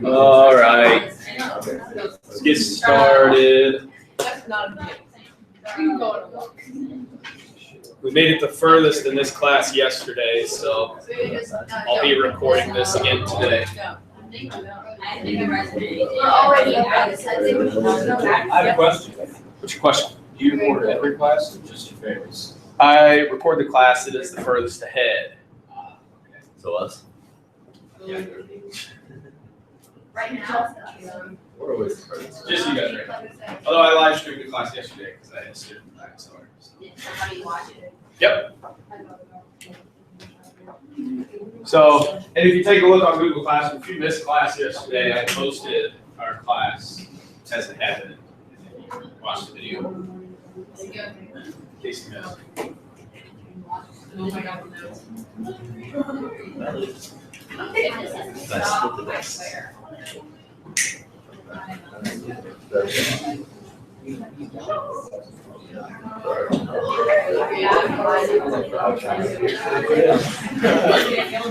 All right, let's get started. We made it the furthest in this class yesterday, so I'll be recording this again today. I have a question. What's your question? Do you record every class or just your favorites? I record the class that is the furthest ahead. So us? Right now. What are always the favorites? Just you guys, right? Although I live streamed the class yesterday because I had a student back, so. Yep. So, and if you take a look on Google Classroom, if you missed class yesterday, I posted our class as it happened. And then you watch the video. In case you missed.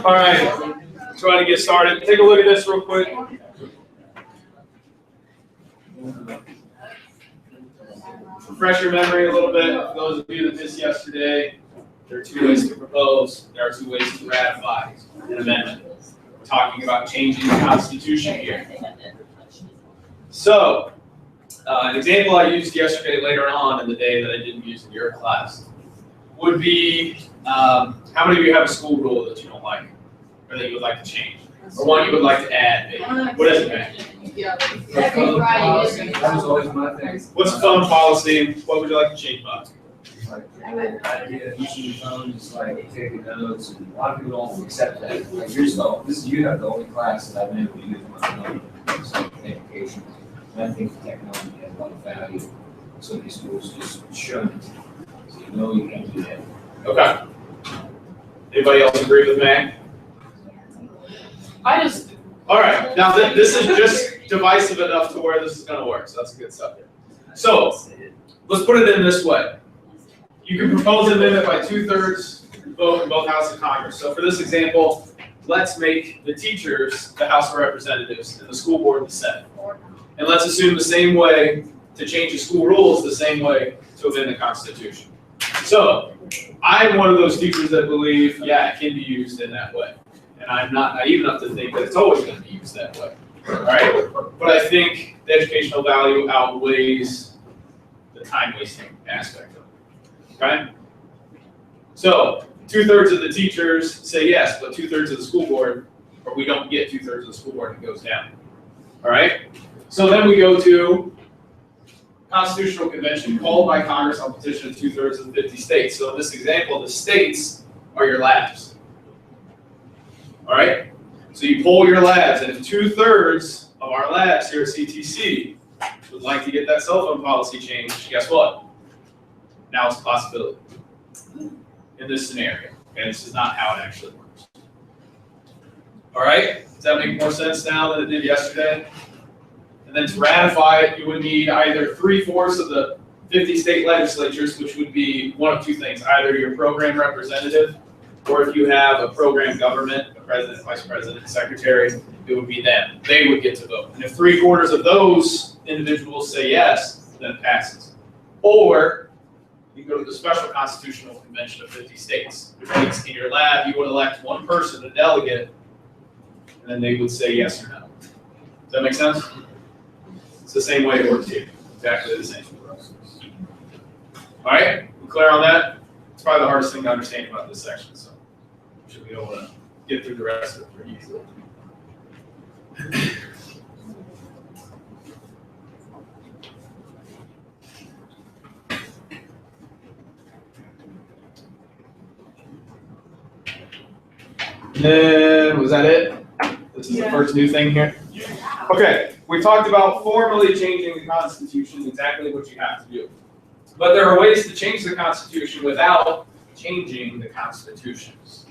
All right, trying to get started. Take a look at this real quick. Refresh your memory a little bit. For those of you that missed yesterday, there are two ways to propose. There are two ways to ratify an amendment. We're talking about changing the Constitution here. So, an example I used yesterday later on in the day that I didn't use in your class would be, how many of you have a school rule that you don't like, or that you would like to change, or one you would like to add, maybe? What does it mean? That was always my thing. What's phone policy? What would you like to change about? Like, idea of using your phone, just like taking notes, and a lot of people don't accept that. Like yourself, you have the only class that I've been able to use my phone, so education. And I think technology has a lot of value. So these schools just show it. So you know you can do that. Okay. Anybody else agree with me? All right. Now this is just divisive enough to where this is going to work. So that's a good subject. So let's put it in this way. You can propose an amendment by 2/3 vote in both houses of Congress. So for this example, let's make the teachers the House of Representatives and the school board the Senate. And let's assume the same way to change the school rules, the same way to amend the Constitution. So I'm one of those teachers that believe, yeah, it can be used in that way. And I'm not naive enough to think that it's always going to be used that way. All right? But I think the educational value outweighs the time wasting aspect of it. Okay? So 2/3 of the teachers say yes, but 2/3 of the school board, or we don't get 2/3 of the school board and it goes down. All right? So then we go to Constitutional Convention called by Congress on petition of 2/3 of the 50 states. So in this example, the states are your labs. All right? So you poll your labs, and if 2/3 of our labs here at CTC would like to get that cell phone policy changed, guess what? Now it's a possibility in this scenario. Okay, this is not how it actually works. All right? Does that make more sense now than it did yesterday? And then to ratify it, you would need either 3/4 of the 50 state legislatures, which would be one of two things, either your program representative, or if you have a program government, a president, vice president, secretary, it would be them. They would get to vote. And if 3/4 of those individuals say yes, then it passes. Or you go to the Special Constitutional Convention of 50 states, which means in your lab, you would elect one person, a delegate, and then they would say yes or no. Does that make sense? It's the same way it works here. Exactly the same. All right, we clear on that? It's probably the hardest thing to understand about this section, so we should be able to get through the rest of it pretty easily. And then, was that it? This is the first new thing here? Okay, we talked about formally changing the Constitution, exactly what you have to do. But there are ways to change the Constitution without changing the constitutions.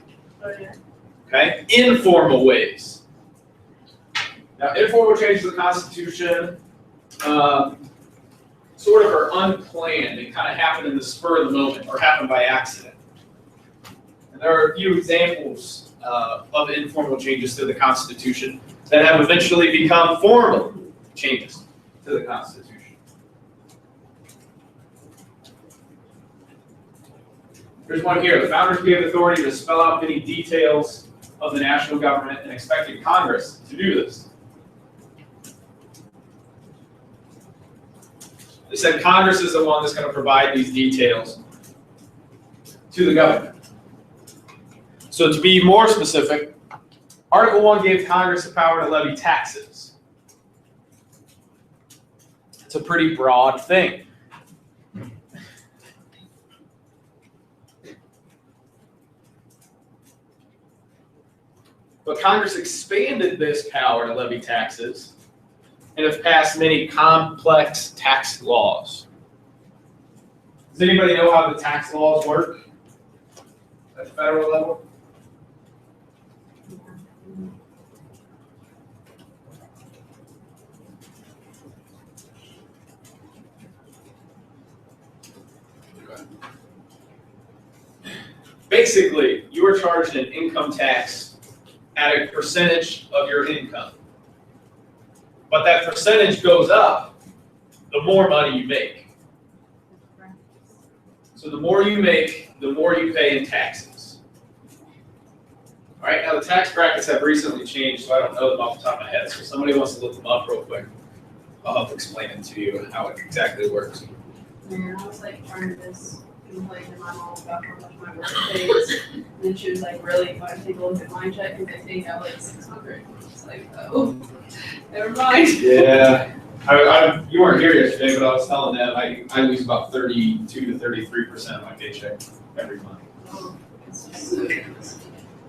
Okay, informal ways. Now, informal changes to the Constitution sort of are unplanned. They kind of happen in the spur of the moment or happen by accident. And there are a few examples of informal changes to the Constitution. that have eventually become formal changes to the Constitution. There's one here. The founders gave authority to spell out many details of the national government and expected Congress to do this. They said Congress is the one that's going to provide these details to the government. So to be more specific, Article 1 gave Congress the power to levy taxes. It's a pretty broad thing. But Congress expanded this power to levy taxes and have passed many complex tax laws. Does anybody know how the tax laws work at the federal level? Basically, you are charged an income tax at a percentage of your income. But that percentage goes up the more money you make. So the more you make, the more you pay in taxes. All right, now the tax brackets have recently changed, so I don't know them off the top of my head. So if somebody wants to look them up real quick, I'll help explain it to you how it exactly works. And I was like trying to complain to my mom about how much my work pays. And then she was like, really, if I take a look at my check, because I think I have like 600. It's like, oh, never mind. Yeah, you weren't here yesterday, but I was telling them I lose about 32 to 33% of my paycheck every month. Oh, it's just so good.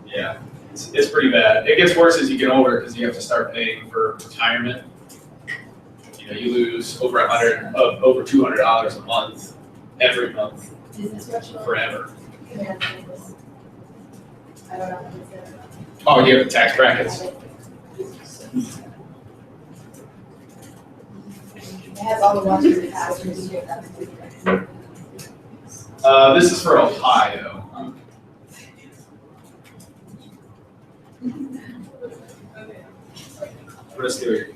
Yeah, it's pretty bad. It gets worse as you get older because you have to start paying for retirement. You know, you lose over $200 a month every month Is this what you forever. I don't know what it is. Oh, you have the tax brackets. It has all the Washington passwords. This is for Ohio. Let's do it.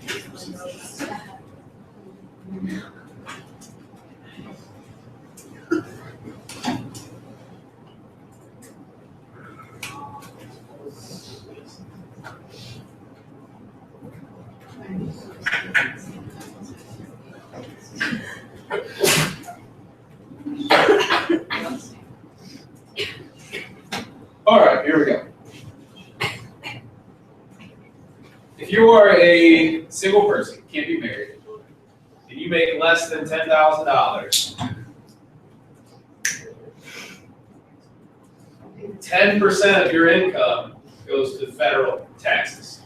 All right, here we go. If you are a single person, can't be married, and you make less than $10,000, 10% of your income goes to federal taxes.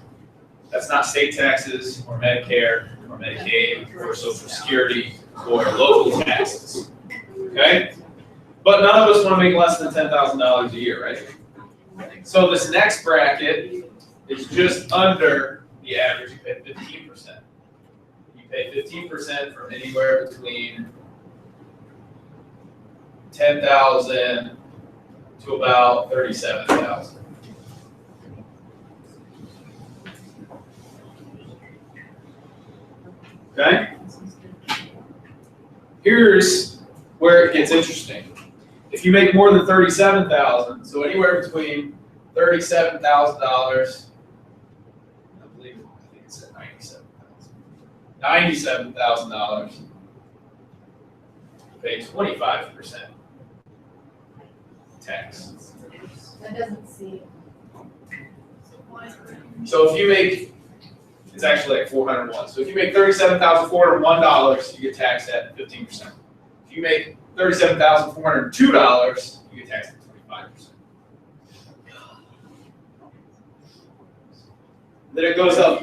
That's not state taxes or Medicare or Medicaid or Social Security or local taxes. Okay? But none of us want to make less than $10,000 a year, right? So this next bracket is just under the average. You pay 15%. You pay 15% from anywhere between $10,000 to about $37,000. Okay? Here's where it gets interesting. If you make more than $37,000, so anywhere between $37,000, I think it's at $97,000, you pay 25% tax. That doesn't seem. So if you make, it's actually like 401. So if you make $37,401, you get taxed at 15%. If you make $37,402, you get taxed at 25%. Then it goes up.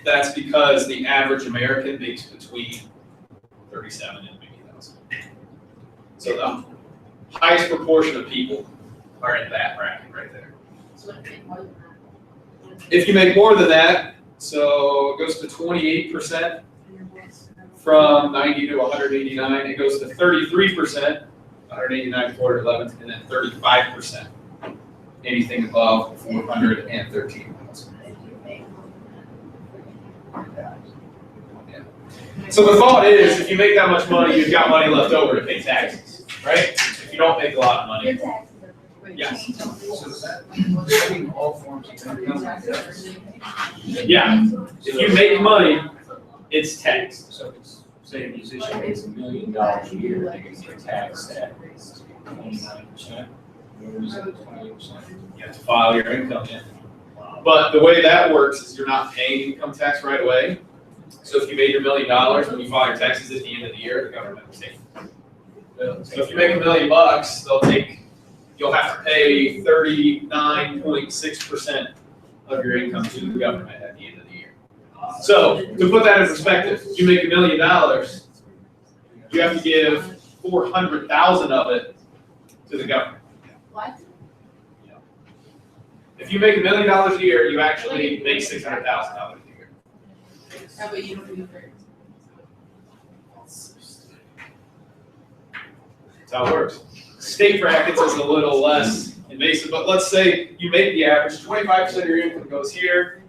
That's because the average American makes between 37 and 80,000. So the highest proportion of people are in that bracket right there. If you make more than that, so it goes to 28% from 90 to 189. It goes to 33%, 189 to 411, and then 35%, anything above 413,000. So the thought is, if you make that much money, you've got money left over to pay taxes, right? If you don't make a lot of money, Your taxes are. yes. So is that, having all forms of income? Yeah, if you make money, it's taxed. So it's, say a musician makes $1 million a year, they can get taxed at 29%, or is it 28%? You have to file your income in. But the way that works is you're not paying income tax right away. So if you made your $1 million, when you file your taxes at the end of the year, the government will take it. So if you make $1 million, you'll have to pay 39.6% of your income to the government at the end of the year. So to put that in perspective, if you make $1 million, you have to give 400,000 of it to the government. What? If you make $1 million a year, you actually make $600,000 a year. How about you don't do it? That's how it works. State brackets is a little less invasive, but let's say you make the average, 25% of your income goes here.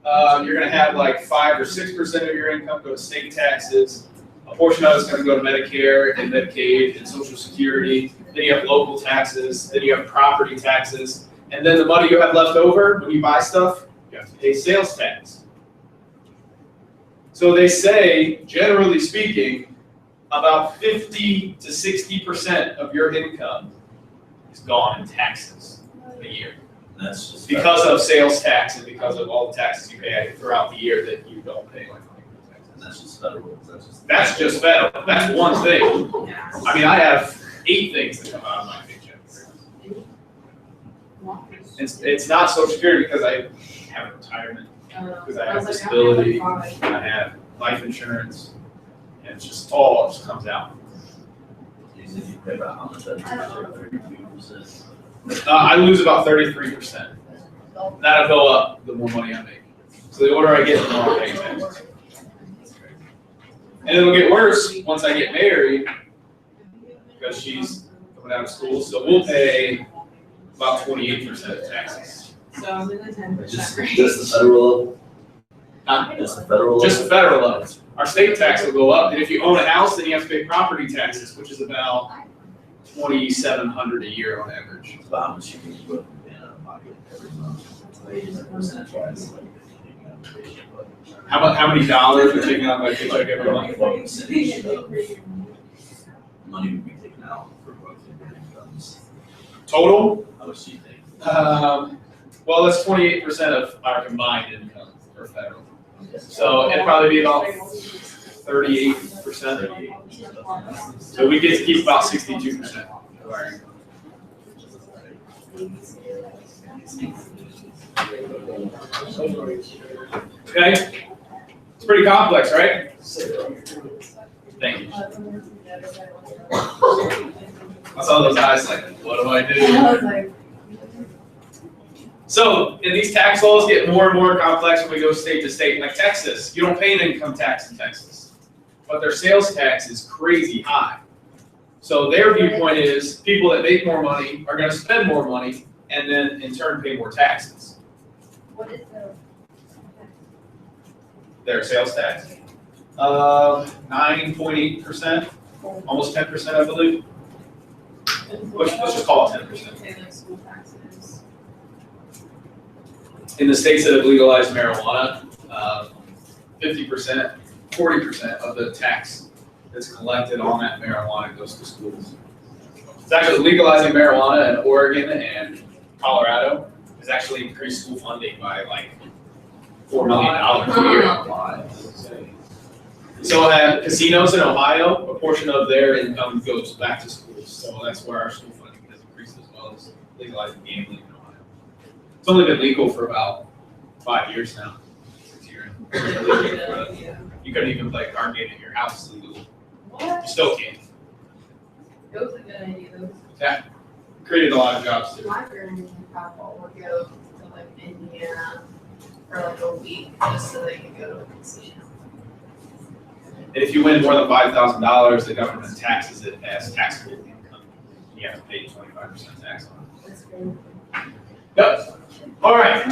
You're gonna have like 5 or 6% of your income go to state taxes. A portion of it's gonna go to Medicare and Medicaid and Social Security. Then you have local taxes, then you have property taxes. And then the money you have left over, when you buy stuff, you have to pay sales tax. So they say, generally speaking, about 50 to 60% of your income is gone in taxes a year. That's just. Because of sales tax and because of all the taxes you pay throughout the year that you don't pay. And that's just federal, That's just federal, that's one thing. Yeah. I mean, I have 8 things that come out of my paycheck. It's not Social Security because I have a retirement, because I have disability, I have life insurance, and it's just all just comes out. You said you pay about how much, that 32%? I lose about 33%. That'll go up the more money I make. So the older I get, the more I pay taxes. And it'll get worse once I get married, because she's coming out of school, so we'll pay about 28% of taxes. So I'm in the 10% Just range. the federal level? Not Just the federal level? just the federal level. Our state tax will go up, and if you own a house, then you have to pay property taxes, which is about $2,700 a year on average. It's about how much you can put in a pocket every month. Percentage-wise, like, How many dollars are taken out of my paycheck every month? what percentage of money would be taken out for both of your incomes? Total? How much do you think? Well, that's 28% of our combined income for federal. So it'd probably be about 38%. So we get to keep about 62% of our income. Okay? It's pretty complex, right? Thank you. I saw those eyes like, what do I do? So, and these tax laws get more and more complex when we go state to state. Like Texas, you don't pay an income tax in Texas, but their sales tax is crazy high. So their viewpoint is people that make more money are going to spend more money and then in turn pay more taxes. What is the? Their sales tax, 9.8%, almost 10%, I believe. Let's just call it 10%. Pay like school taxes. In the states that have legalized marijuana, 50%, 40% of the tax that's collected on that marijuana goes to schools. It's actually legalizing marijuana in Oregon and Colorado has actually increased school funding by like $4 million a year. So casinos in Ohio, a portion of their income goes back to schools. So that's where our school funding has increased as well as legalizing gambling in Ohio. It's only been legal for about 5 years now. 6 years. You couldn't even play a card game in your house legally. You still can't. It was a good idea though. Yeah. Created a lot of jobs too. My family in Capitol would go to like Indiana for like a week just so they could go to a casino. And if you win more than $5,000, the government taxes it as taxable income. You have to pay 25% tax on it. That's great. Yep. All right,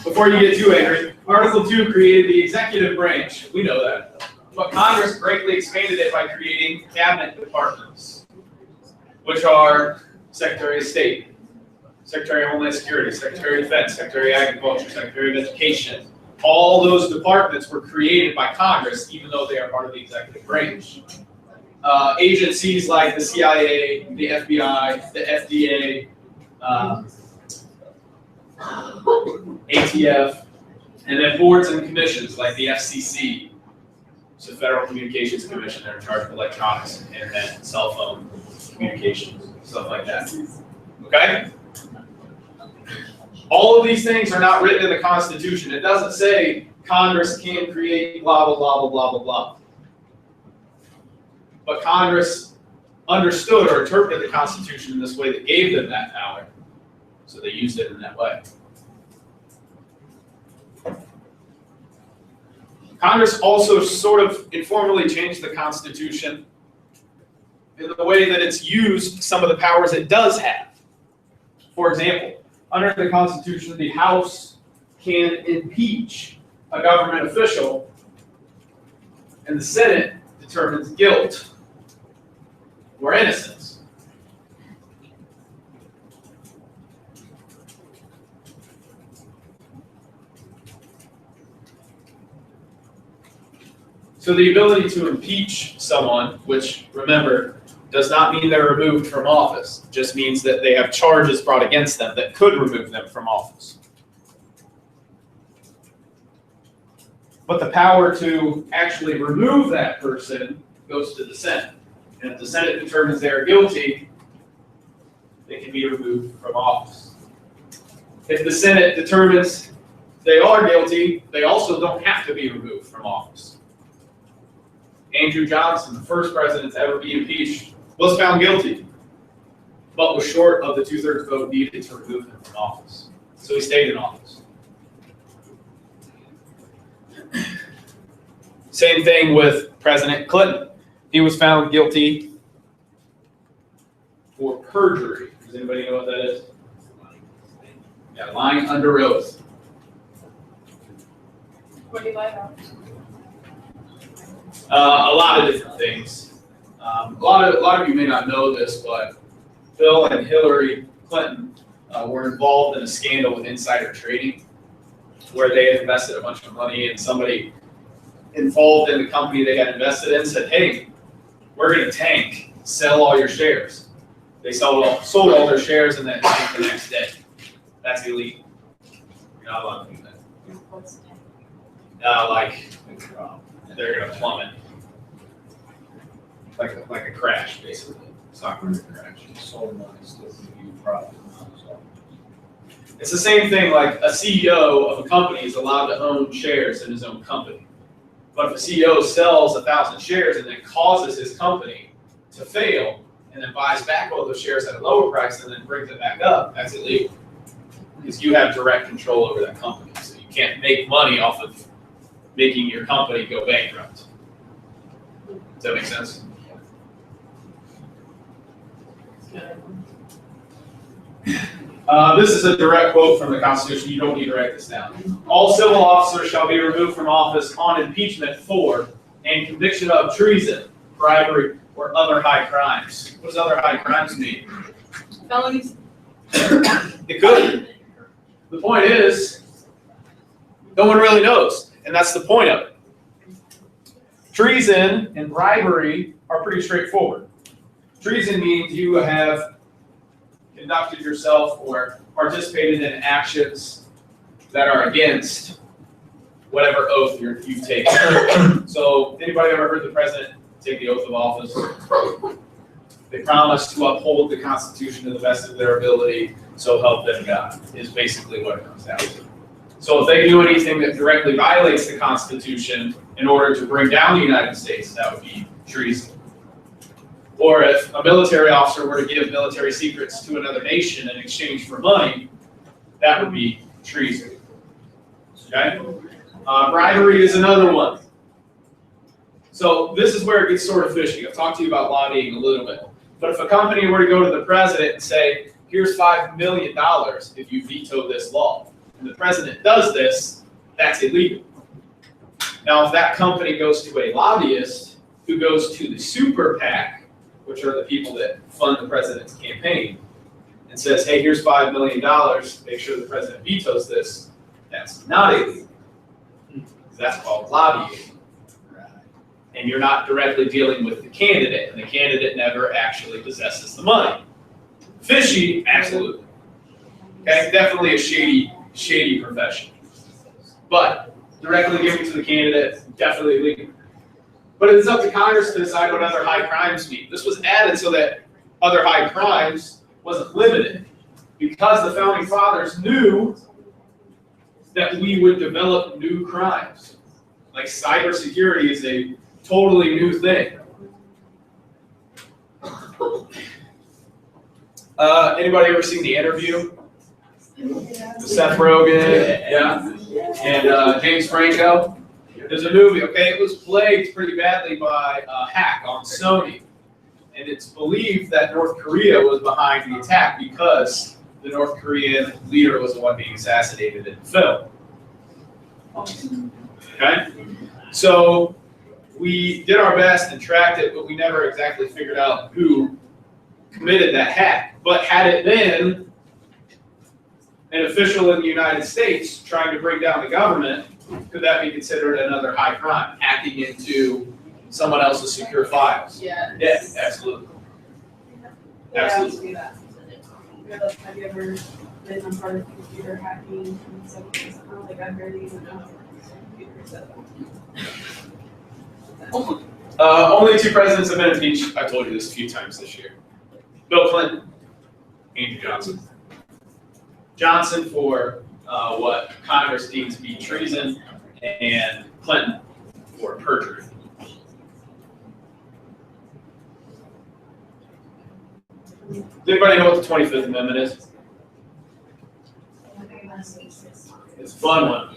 before you get too angry, Article 2 created the executive branch. We know that. But Congress greatly expanded it by creating cabinet departments, which are Secretary of State, Secretary of Homeland Security, Secretary of Defense, Secretary of Agriculture, Secretary of Education. All those departments were created by Congress, even though they are part of the executive branch. Agencies like the CIA, the FBI, the FDA, ATF, and then boards and commissions like the FCC, so Federal Communications Commission, they're in charge of electronics, internet, cell phone communications, stuff like that. Okay? All of these things are not written in the Constitution. It doesn't say Congress can create blah, blah, blah, blah, blah, blah, blah. But Congress understood or interpreted the Constitution in this way that gave them that power. So they used it in that way. Congress also sort of informally changed the Constitution in the way that it's used some of the powers it does have. For example, under the Constitution, the House can impeach a government official, and the Senate determines guilt or innocence. So the ability to impeach someone, which, remember, does not mean they're removed from office, just means that they have charges brought against them that could remove them from office. But the power to actually remove that person goes to the Senate. And if the Senate determines they are guilty, they can be removed from office. If the Senate determines they are guilty, they also don't have to be removed from office. Andrew Johnson, the first president to ever be impeached, was found guilty, but was short of the 2/3 vote needed to remove him from office. So he stayed in office. Same thing with President Clinton. He was found guilty for perjury. Does anybody know what that is? Yeah, lying under oath. What do you like about? A lot of different things. A lot of you may not know this, but Bill and Hillary Clinton were involved in a scandal with insider trading, where they had invested a bunch of money, and somebody involved in the company they had invested in said, "Hey, we're going to tank. Sell all your shares." They sold all their shares and then tanked the next day. That's illegal. You're not allowed to do that. Like they're going to plummet. Like a crash, basically. Stock market crash. Sold money, still give you profit. So, It's the same thing like a CEO of a company is allowed to own shares in his own company. But if a CEO sells 1,000 shares and then causes his company to fail and then buys back all those shares at a lower price and then brings it back up, that's illegal. Because you have direct control over that company. So you can't make money off of making your company go bankrupt. Does that make sense? This is a direct quote from the Constitution. You don't need to write this down. All civil officers shall be removed from office on impeachment for and conviction of treason, bribery, or other high crimes. What does other high crimes mean? Felonies? It could. The point is, no one really knows, and that's the point of it. Treason and bribery are pretty straightforward. Treason means you have conducted yourself or participated in actions that are against whatever oath you've taken. So, anybody ever heard the president take the oath of office? They promise to uphold the Constitution to the best of their ability, so help them God, is basically what it comes down to. So if they do anything that directly violates the Constitution in order to bring down the United States, that would be treason. Or if a military officer were to give military secrets to another nation in exchange for money, that would be treason. Okay? Bribery is another one. So this is where it gets sort of fishy. I've talked to you about lobbying a little bit. But if a company were to go to the president and say, here's $5 million if you veto this law, and the president does this, that's illegal. Now, if that company goes to a lobbyist who goes to the super PAC, which are the people that fund the president's campaign, and says, hey, here's $5 million, make sure the president vetoes this, that's not illegal. That's called lobbying. And you're not directly dealing with the candidate, and the candidate never actually possesses the money. Fishy, absolutely. Okay, definitely a shady profession. But directly giving to the candidate, definitely illegal. But it's up to Congress to decide what other high crimes mean. This was added so that other high crimes wasn't limited, because the founding fathers knew that we would develop new crimes. Like cybersecurity is a totally new thing. Anybody ever seen The Interview? With Seth Rogen, yeah, and James Franco. There's a movie, okay, it was plagued pretty badly by a hack on Sony. And it's believed that North Korea was behind the attack because the North Korean leader was the one being assassinated in the film. Okay? So we did our best and tracked it, but we never exactly figured out who committed that hack. But had it been an official in the United States trying to bring down the government, could that be considered another high crime? Hacking into someone else's secure files? Yeah. Yes, absolutely. Yeah, Absolutely. I would have you ever been on part of computer hacking and stuff? I don't think I barely even know how computer set up. Only 2 presidents have been impeached. I've told you this a few times this year. Bill Clinton, Andrew Johnson. Johnson for what Congress deems to be treason, and Clinton for perjury. Does anybody know what the 25th Amendment is? It's a fun one.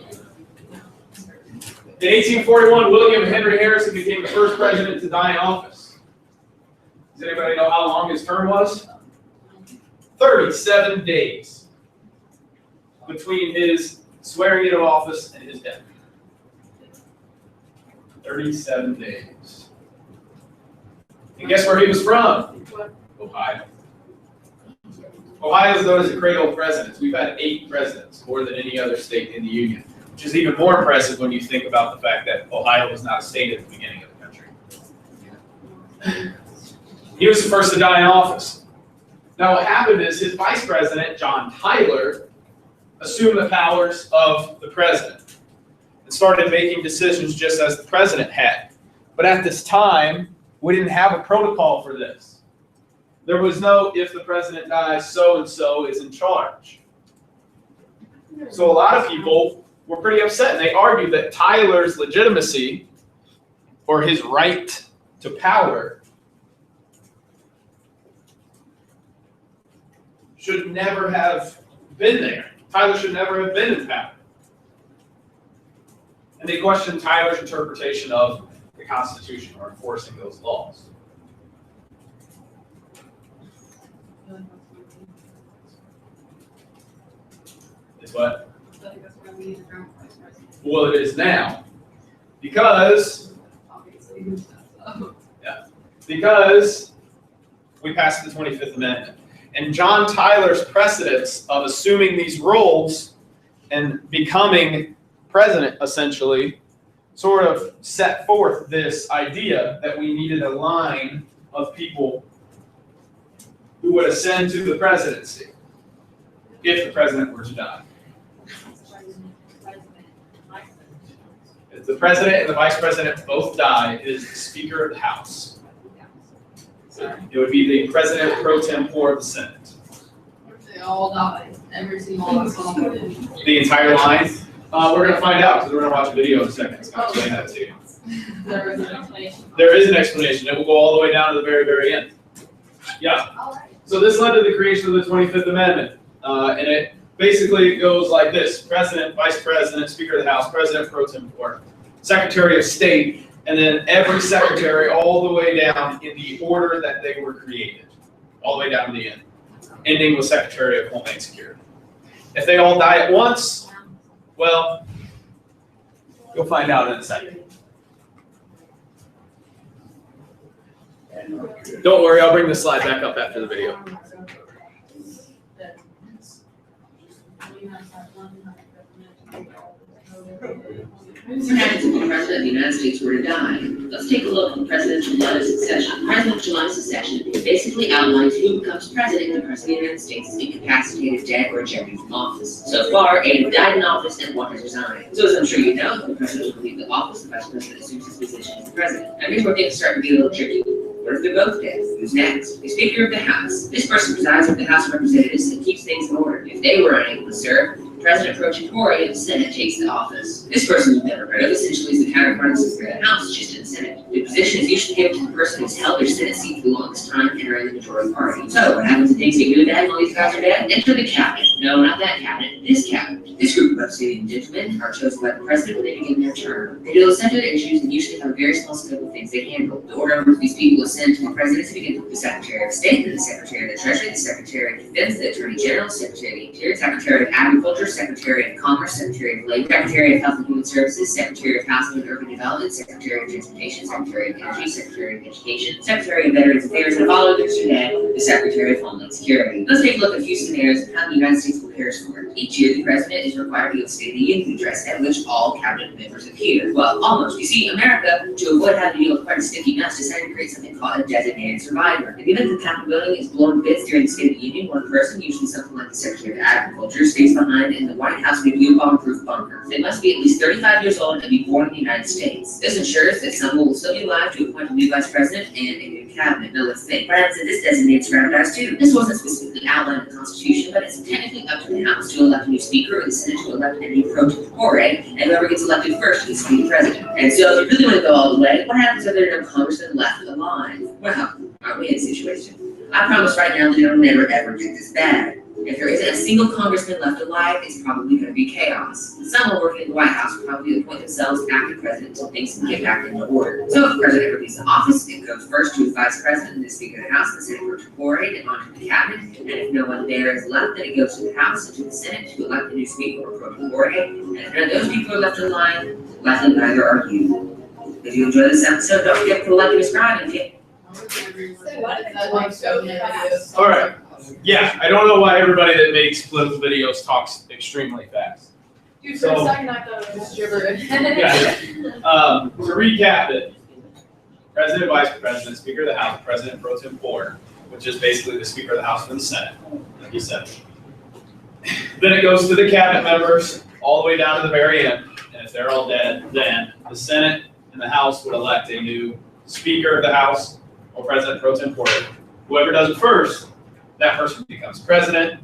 In 1841, William Henry Harrison became the first president to die in office. Does anybody know how long his term was? 37 days between his swearing into office and his death. 37 days. And guess where he was from? Ohio. Ohio is known as the cradle of presidents. We've had 8 presidents, more than any other state in the Union, which is even more impressive when you think about the fact that Ohio was not a state at the beginning of the country. He was the first to die in office. Now what happened is his vice president, John Tyler, assumed the powers of the president and started making decisions just as the president had. But at this time, we didn't have a protocol for this. There was no, if the president dies, so-and-so is in charge. So a lot of people were pretty upset, and they argued that Tyler's legitimacy, or his right to power, should never have been there. Tyler should never have been in power. And they questioned Tyler's interpretation of the Constitution or enforcing those laws. It's what? I think that's why we need a ground vice president, Well, it is now. Because obviously. we passed the 25th Amendment. And John Tyler's precedence of assuming these roles and becoming president, essentially, sort of set forth this idea that we needed a line of people who would ascend to the presidency if the president were to die. If the president and the vice president both die, it is the Speaker of the House. It would be the president pro tempore of the Senate. They all die, every single one of them. The entire line? We're going to find out because we're going to watch a video in a second. It's going to explain that to you. There is an explanation. There is an explanation. It will go all the way down to the very, very end. Yeah. So this led to the creation of the 25th Amendment. And it basically goes like this. President, Vice President, Speaker of the House, President pro tempore, Secretary of State, and then every secretary all the way down in the order that they were created, all the way down to the end, ending with Secretary of Homeland Security. If they all die at once, Well, you'll find out in a second. Don't worry, I'll bring the slide back up after the video. What happens if the President of the United States were to die? Let's take a look at the presidential line of succession. Presidential line of succession basically outlines who becomes president if the President of the United States is incapacitated, dead, or ejected from office. So far, 8 have died in office and 1 has resigned. So as I'm sure you know, the President will leave the office, the Vice President assumes his position as the President. Now here's where things start to be a little tricky. What if they're both dead? Who's next? The Speaker of the House. This person presides over the House of Representatives and keeps things in order. If they were unable to serve, President pro tempore of the Senate takes the office. This person we've never heard of essentially is the counterpart of the Speaker of the House, just in the Senate. The position is usually given to the person who's held their Senate seat for the longest time and are in the majority party. So what happens if things get really bad and all these guys are dead? Enter the cabinet. No, not that cabinet. This cabinet. This group of upstanding gentlemen are chosen by the President when they begin their term. They deal with sensitive issues and usually have a very small scope of things they handle. The order in which these people ascend to the presidency begins with the Secretary of State, then the Secretary of the Treasury, the Secretary of Defense, the Attorney General, Secretary of the Interior, Secretary of Agriculture, Secretary of Commerce, Secretary of Labor, Secretary of Health and Human Services, Secretary of Housing and Urban Development, Secretary of Transportation, Secretary of Energy, Secretary of Education, Secretary of Veterans Affairs, and following Mr. Ned, the Secretary of Homeland Security. Let's take a look at a few scenarios of how the United States prepares for it. Each year, the President is required to give a State of the Union address at which all cabinet members appear. Well, almost. You see, America, to avoid having to deal with quite a sticky mess, decided to create something called a designated survivor. In the event that the Capitol building is blown to bits during the State of the Union, one person, usually something like the Secretary of Agriculture, stays behind in the White House in a blue bomb-proof bunker. They must be at least 35 years old and be born in the United States. This ensures that someone will still be alive to appoint a new Vice President and a new cabinet. Now let's think. What happens if this designated survivor dies too? This wasn't specifically outlined in the Constitution, but it's technically up to the House to elect a new Speaker or the Senate to elect a new pro tempore, and whoever gets elected first gets to be the President. And so if you really want to go all the way, what happens if there are no congressmen left alive? Well, aren't we in a situation? I promise right now that it'll never ever get this bad. If there isn't a single congressman left alive, it's probably going to be chaos. Someone working in the White House will probably appoint themselves acting president until things can get back into order. So if the president ever leaves the office, it goes first to his vice president, the Speaker of the House, the Senate pro tempore, and onto the cabinet. And if no one there is left, then it goes to the House and to the Senate to elect the new Speaker or pro tempore. And if none of those people are left alive, likely neither are you. If you enjoy this episode, don't forget to like and subscribe. And if you So what if that like so fast? All right. Yeah, I don't know why everybody that makes political videos talks extremely fast. Dude, for a second I thought it was gibberish. Yeah. To recap it, President, Vice President, Speaker of the House, President pro tempore, which is basically the Speaker of the House and the Senate, like you said. Then it goes to the cabinet members all the way down to the very end, and if they're all dead, then the Senate and the House would elect a new Speaker of the House or President pro tempore. Whoever does it first, that person becomes president,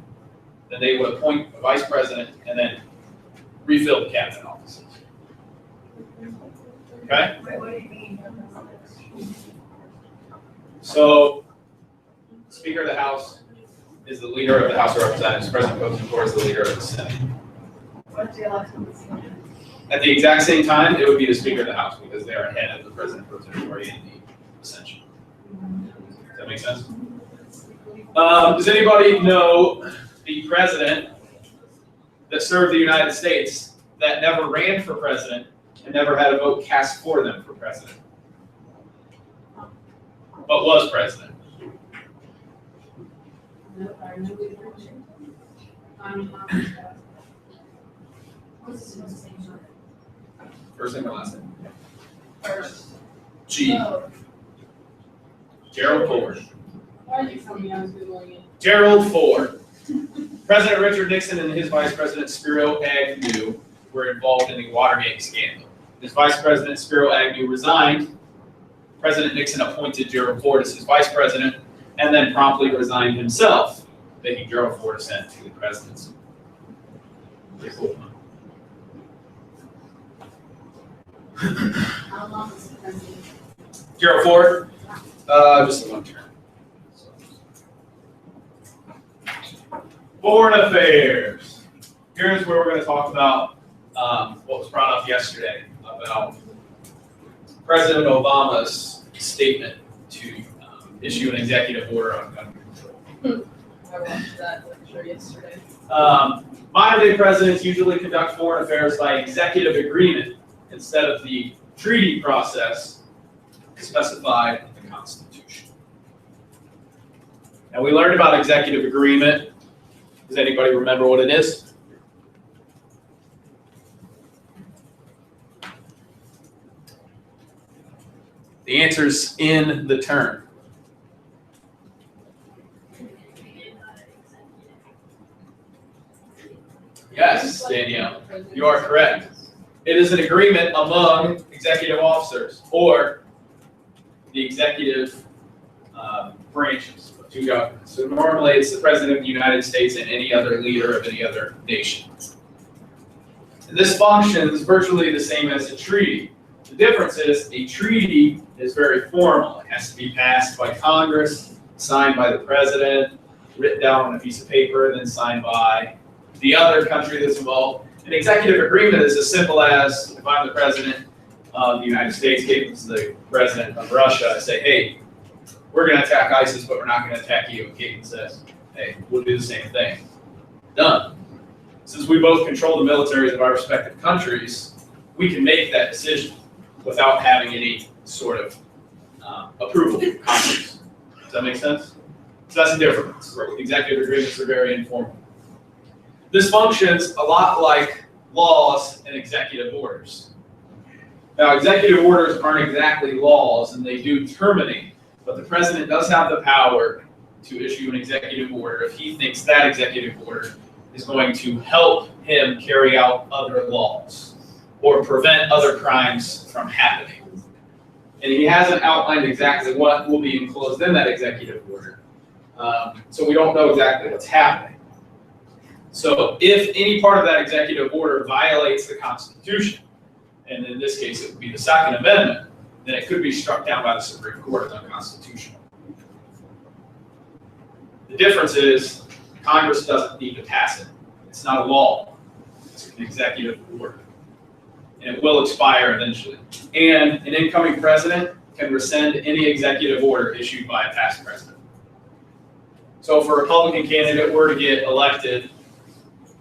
then they would appoint a vice president, and then refill the cabinet offices. Okay? So, Speaker of the House is the leader of the House of Representatives, President pro tempore is the leader of the Senate. What's the election? At the exact same time, it would be the Speaker of the House, because they are ahead of the President pro tempore in the ascension. Does that make sense? Does anybody know the president that served the United States that never ran for president and never had a vote cast for them for president, but was president? Nope, I remember the question. What's his name? First name or last name? First. G. Oh, Gerald Ford. why did you tell me I was Googling it? Gerald Ford. President Richard Nixon and his Vice President Spiro Agnew were involved in the Watergate scandal. His Vice President Spiro Agnew resigned. President Nixon appointed Gerald Ford as his Vice President and then promptly resigned himself, making Gerald Ford ascend to the presidency. Pretty cool, huh? How long was the president? Gerald Ford, just a one term. Foreign affairs. Here's where we're going to talk about what was brought up yesterday about President Obama's statement to issue an executive order on gun control. I watched that lecture yesterday. Modern day presidents usually conduct foreign affairs by executive agreement instead of the treaty process specified in the Constitution. Now, we learned about executive agreement. Does anybody remember what it is? The answer's in the term. Yes, Danielle, you are correct. It is an agreement among executive officers or the executive branches of two governments. So normally it's the President of the United States and any other leader of any other nation. And this functions virtually the same as a treaty. The difference is a treaty is very formal. It has to be passed by Congress, signed by the President, written down on a piece of paper, and then signed by the other country that's involved. An executive agreement is as simple as if I'm the President of the United States, gave to the President of Russia, I say, hey, we're going to attack ISIS, but we're not going to attack you. And Caton says, hey, we'll do the same thing. Done. Since we both control the militaries of our respective countries, we can make that decision without having any sort of approval from Congress. Does that make sense? So that's the difference. Executive agreements are very informal. This functions a lot like laws and executive orders. Now, executive orders aren't exactly laws, and they do terminate, but the President does have the power to issue an executive order if he thinks that executive order is going to help him carry out other laws or prevent other crimes from happening. And he hasn't outlined exactly what will be enclosed in that executive order. So we don't know exactly what's happening. So if any part of that executive order violates the Constitution, and in this case it would be the Second Amendment, then it could be struck down by the Supreme Court as unconstitutional. The difference is Congress doesn't need to pass it. It's not a law. It's an executive order. And it will expire eventually. And an incoming president can rescind any executive order issued by a past president. So if a Republican candidate were to get elected,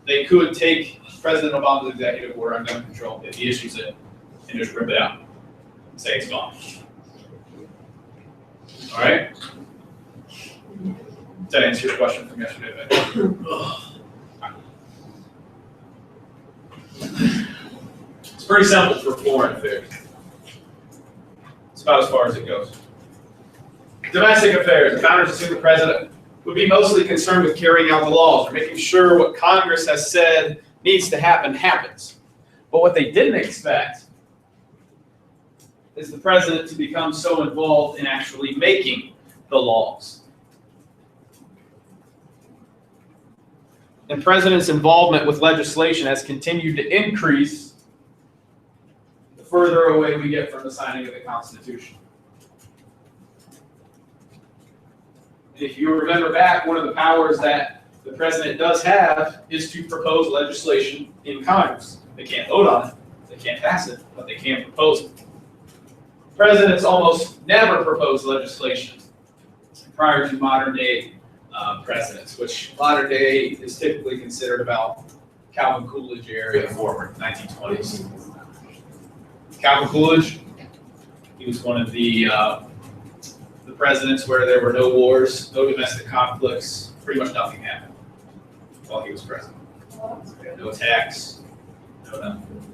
they could take President Obama's executive order on gun control if he issues it and just rip it out and say it's gone. All right? Does that answer your question from yesterday, Ben? It's pretty simple for foreign affairs. It's about as far as it goes. Domestic affairs. The founders assumed the president would be mostly concerned with carrying out the laws or making sure what Congress has said needs to happen happens. But what they didn't expect is the president to become so involved in actually making the laws. And president's involvement with legislation has continued to increase the further away we get from the signing of the Constitution. If you remember back, one of the powers that the president does have is to propose legislation in Congress. They can't vote on it, they can't pass it, but they can propose it. Presidents almost never propose legislation prior to modern day presidents, which modern day is typically considered about Calvin Coolidge area forward, 1920s. Calvin Coolidge, he was one of the presidents where there were no wars, no domestic conflicts, pretty much nothing happened while he was president. No attacks, no nothing.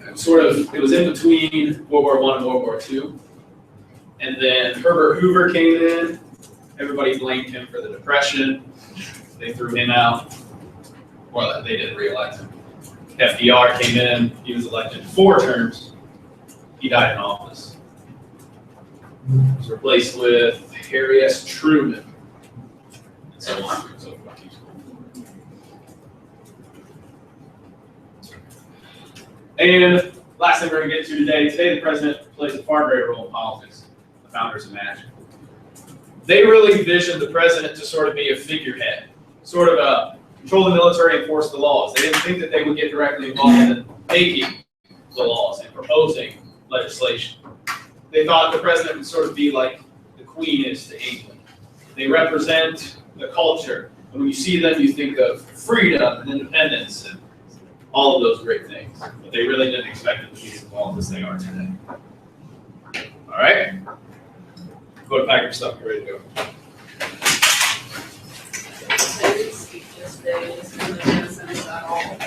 It was in between World War I and World War II. And then Herbert Hoover came in. Everybody blamed him for the Depression. They threw him out. Well, they didn't re-elect him. FDR came in. He was elected 4 terms. He died in office. He was replaced with Harry S. Truman. And so on and so forth. And last thing we're going to get to today. Today the president plays a far greater role in politics than the founders imagined. They really envisioned the president to sort of be a figurehead, sort of control the military, enforce the laws. They didn't think that they would get directly involved in making the laws and proposing legislation. They thought the president would sort of be like the Queen is to England. They represent the culture. And when you see them, you think of freedom and independence and all of those great things. But they really didn't expect it to be as involved as they are today. All right? Go to pack your stuff, get ready to go. I did speak yesterday, just kind of innocence at all.